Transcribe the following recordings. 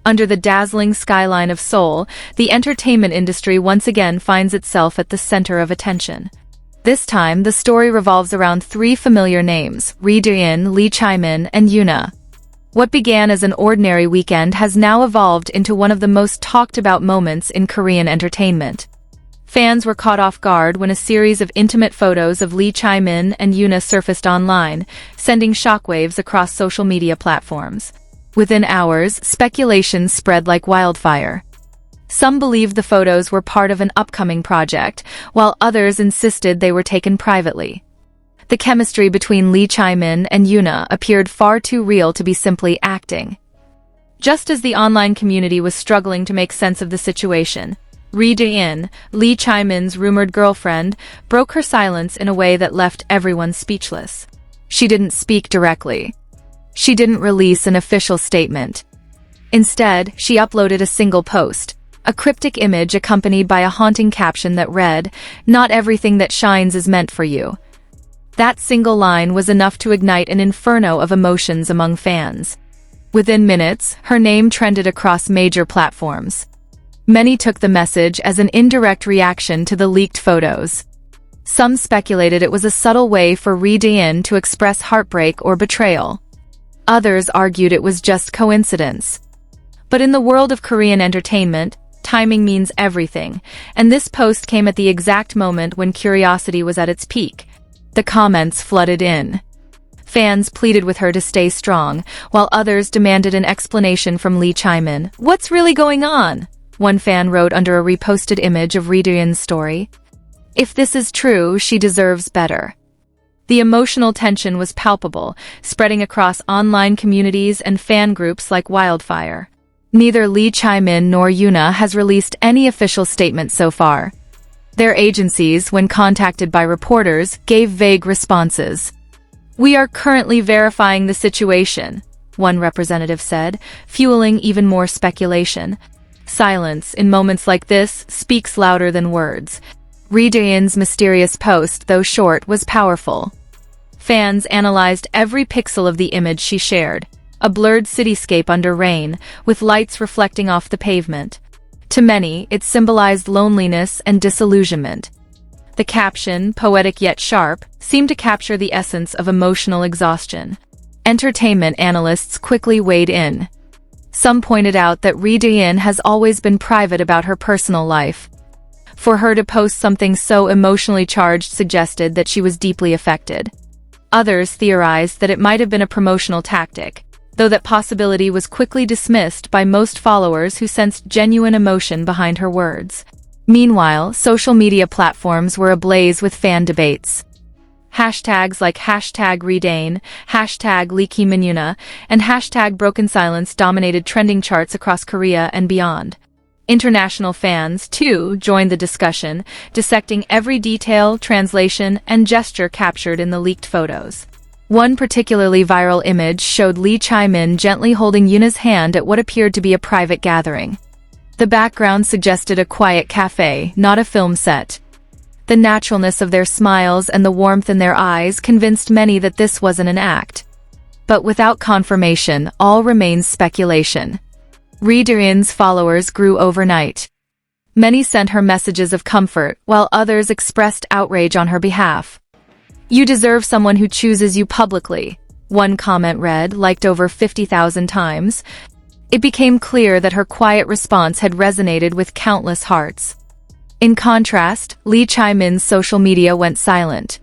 Under the dazzling skyline of Seoul, the entertainment industry once again finds itself at the center of attention. This time, the story revolves around three familiar names: Dain, Lee Chae-min, and Yoona. What began as an ordinary weekend has now evolved into one of the most talked-about moments in Korean entertainment. Fans were caught off guard when a series of intimate photos of Lee Chae-min and Yoona surfaced online, sending shockwaves across social media platforms. Within hours, speculation spread like wildfire. Some believed the photos were part of an upcoming project, while others insisted they were taken privately. The chemistry between Lee Chae-min and Yoona appeared far too real to be simply acting. Just as the online community was struggling to make sense of the situation, Dain, Lee Chae-min's rumored girlfriend, broke her silence in a way that left everyone speechless. She didn't speak directly. She didn't release an official statement. Instead, she uploaded a single post, a cryptic image accompanied by a haunting caption that read, "Not everything that shines is meant for you." That single line was enough to ignite an inferno of emotions among fans. Within minutes, her name trended across major platforms. Many took the message as an indirect reaction to the leaked photos. Some speculated it was a subtle way for Dain to express heartbreak or betrayal. Others argued it was just coincidence. But in the world of Korean entertainment, timing means everything, and this post came at the exact moment when curiosity was at its peak. The comments flooded in. Fans pleaded with her to stay strong, while others demanded an explanation from Lee Chae-min. "What's really going on?" One fan wrote under a reposted image of Dain's story. "If this is true, she deserves better." The emotional tension was palpable, spreading across online communities and fan groups like wildfire. Neither Lee Chae-min nor Yoona has released any official statement so far. Their agencies, when contacted by reporters, gave vague responses. "We are currently verifying the situation," one representative said, fueling even more speculation. Silence, in moments like this, speaks louder than words. Dain's mysterious post, though short, was powerful. Fans analyzed every pixel of the image she shared, a blurred cityscape under rain, with lights reflecting off the pavement. To many, it symbolized loneliness and disillusionment. The caption, poetic yet sharp, seemed to capture the essence of emotional exhaustion. Entertainment analysts quickly weighed in. Some pointed out that Dain has always been private about her personal life. For her to post something so emotionally charged suggested that she was deeply affected. Others theorized that it might have been a promotional tactic, though that possibility was quickly dismissed by most followers who sensed genuine emotion behind her words. Meanwhile, social media platforms were ablaze with fan debates. Hashtags like #Dain, #Lee Chae-min Yoona, and #Broken Silence dominated trending charts across Korea and beyond. International fans, too, joined the discussion, dissecting every detail, translation, and gesture captured in the leaked photos. One particularly viral image showed Lee Chae-min gently holding Yoona's hand at what appeared to be a private gathering. The background suggested a quiet cafe, not a film set. The naturalness of their smiles and the warmth in their eyes convinced many that this wasn't an act. But without confirmation, all remains speculation. Dain's followers grew overnight. Many sent her messages of comfort, while others expressed outrage on her behalf. "You deserve someone who chooses you publicly," one comment read, liked over 50,000 times. It became clear that her quiet response had resonated with countless hearts. In contrast, Lee Chae-min's social media went silent.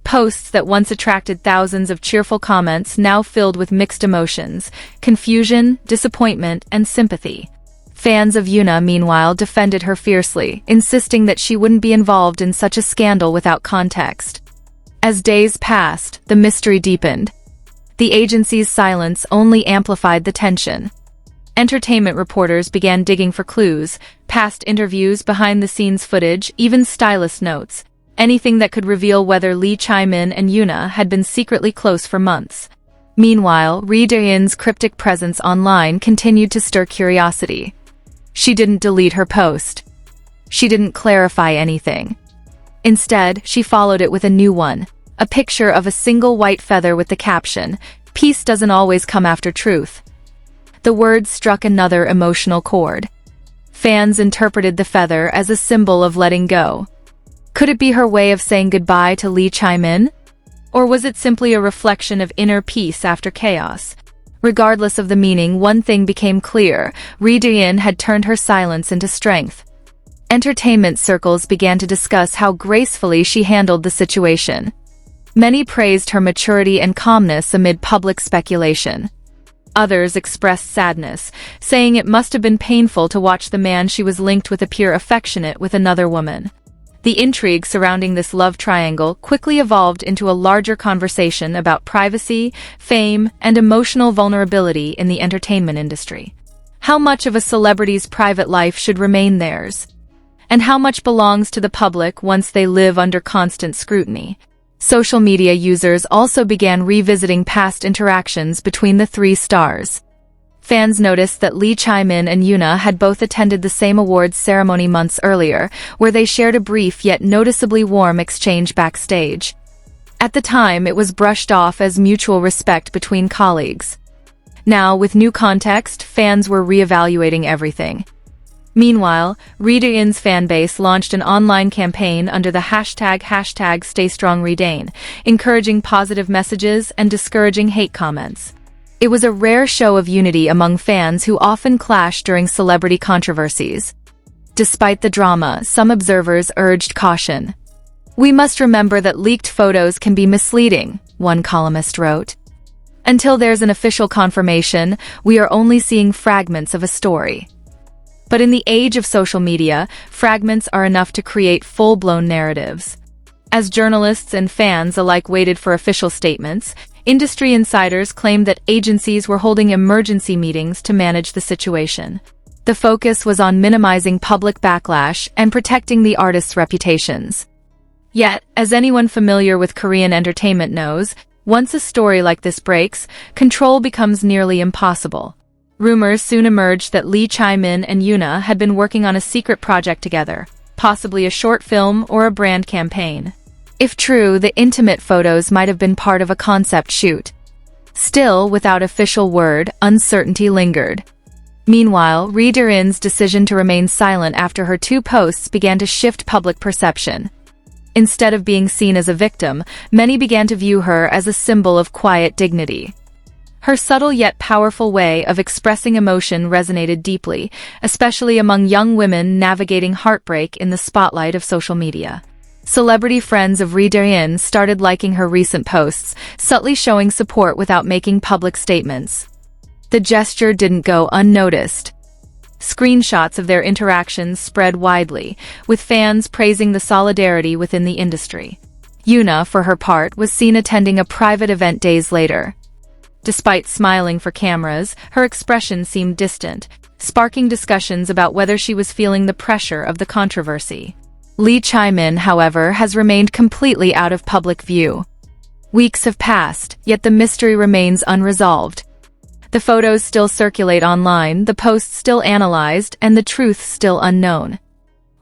Posts that once attracted thousands of cheerful comments now filled with mixed emotions, confusion, disappointment, and sympathy. Fans of Yoona, meanwhile, defended her fiercely, insisting that she wouldn't be involved in such a scandal without context. As days passed, the mystery deepened. The agency's silence only amplified the tension. Entertainment reporters began digging for clues, past interviews, behind-the-scenes footage, even stylist notes, anything that could reveal whether Lee Chae-min and Yoona had been secretly close for months. Meanwhile, Dain's cryptic presence online continued to stir curiosity. She didn't delete her post. She didn't clarify anything. Instead, she followed it with a new one, a picture of a single white feather with the caption, "Peace doesn't always come after truth." The words struck another emotional chord. Fans interpreted the feather as a symbol of letting go. Could it be her way of saying goodbye to Lee Chae-min? Or was it simply a reflection of inner peace after chaos? Regardless of the meaning, one thing became clear: Lee Dain had turned her silence into strength. Entertainment circles began to discuss how gracefully she handled the situation. Many praised her maturity and calmness amid public speculation. Others expressed sadness, saying it must have been painful to watch the man she was linked with appear affectionate with another woman. The intrigue surrounding this love triangle quickly evolved into a larger conversation about privacy, fame, and emotional vulnerability in the entertainment industry. How much of a celebrity's private life should remain theirs? And how much belongs to the public once they live under constant scrutiny? Social media users also began revisiting past interactions between the three stars. Fans noticed that Lee Chae-min and Yoona had both attended the same awards ceremony months earlier, where they shared a brief yet noticeably warm exchange backstage. At the time, it was brushed off as mutual respect between colleagues. Now, with new context, fans were reevaluating everything. Meanwhile, Lee Dain's fanbase launched an online campaign under the hashtag #StayStrongReDain, encouraging positive messages and discouraging hate comments. It was a rare show of unity among fans who often clash during celebrity controversies. Despite the drama, some observers urged caution. "We must remember that leaked photos can be misleading," one columnist wrote. "Until there's an official confirmation, we are only seeing fragments of a story." But in the age of social media, fragments are enough to create full-blown narratives. As journalists and fans alike waited for official statements, industry insiders claimed that agencies were holding emergency meetings to manage the situation. The focus was on minimizing public backlash and protecting the artists' reputations. Yet, as anyone familiar with Korean entertainment knows, once a story like this breaks, control becomes nearly impossible. Rumors soon emerged that Lee Chae-min and Yoona had been working on a secret project together, possibly a short film or a brand campaign. If true, the intimate photos might have been part of a concept shoot. Still, without official word, uncertainty lingered. Meanwhile, Lee Dain's decision to remain silent after her two posts began to shift public perception. Instead of being seen as a victim, many began to view her as a symbol of quiet dignity. Her subtle yet powerful way of expressing emotion resonated deeply, especially among young women navigating heartbreak in the spotlight of social media. Celebrity friends of Lee Dain started liking her recent posts, subtly showing support without making public statements. The gesture didn't go unnoticed. Screenshots of their interactions spread widely, with fans praising the solidarity within the industry. Yoona, for her part, was seen attending a private event days later. Despite smiling for cameras, her expression seemed distant, sparking discussions about whether she was feeling the pressure of the controversy. Lee Chae-min, however, has remained completely out of public view. Weeks have passed, yet the mystery remains unresolved. The photos still circulate online, the posts still analyzed, and the truth still unknown.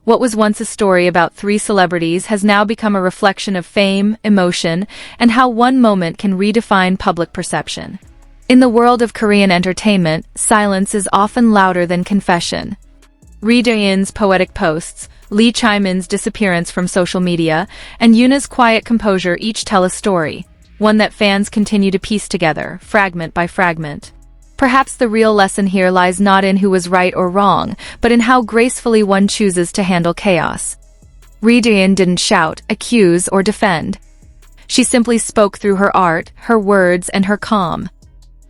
What was once a story about three celebrities has now become a reflection of fame, emotion, and how one moment can redefine public perception. In the world of Korean entertainment, silence is often louder than confession. Lee Dain's poetic posts, Lee Chae-min's disappearance from social media, and Yoona's quiet composure each tell a story, one that fans continue to piece together, fragment by fragment. Perhaps the real lesson here lies not in who was right or wrong, but in how gracefully one chooses to handle chaos. Lee Dain didn't shout, accuse, or defend. She simply spoke through her art, her words, and her calm.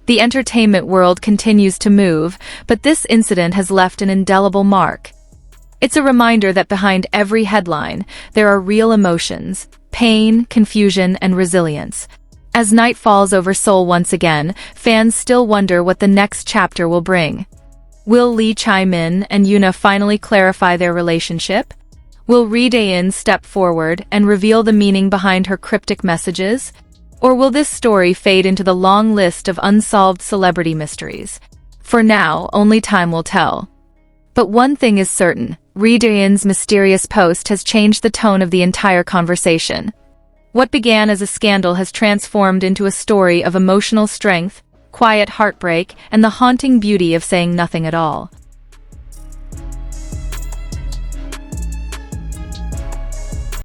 The entertainment world continues to move, but this incident has left an indelible mark. It's a reminder that behind every headline, there are real emotions, pain, confusion, and resilience. As night falls over Seoul once again, fans still wonder what the next chapter will bring. Will Lee Chae-min and Yoona finally clarify their relationship? Will Lee Dain step forward and reveal the meaning behind her cryptic messages? Or will this story fade into the long list of unsolved celebrity mysteries? For now, only time will tell. But one thing is certain, Lee Dain's mysterious post has changed the tone of the entire conversation. What began as a scandal has transformed into a story of emotional strength, quiet heartbreak, and the haunting beauty of saying nothing at all.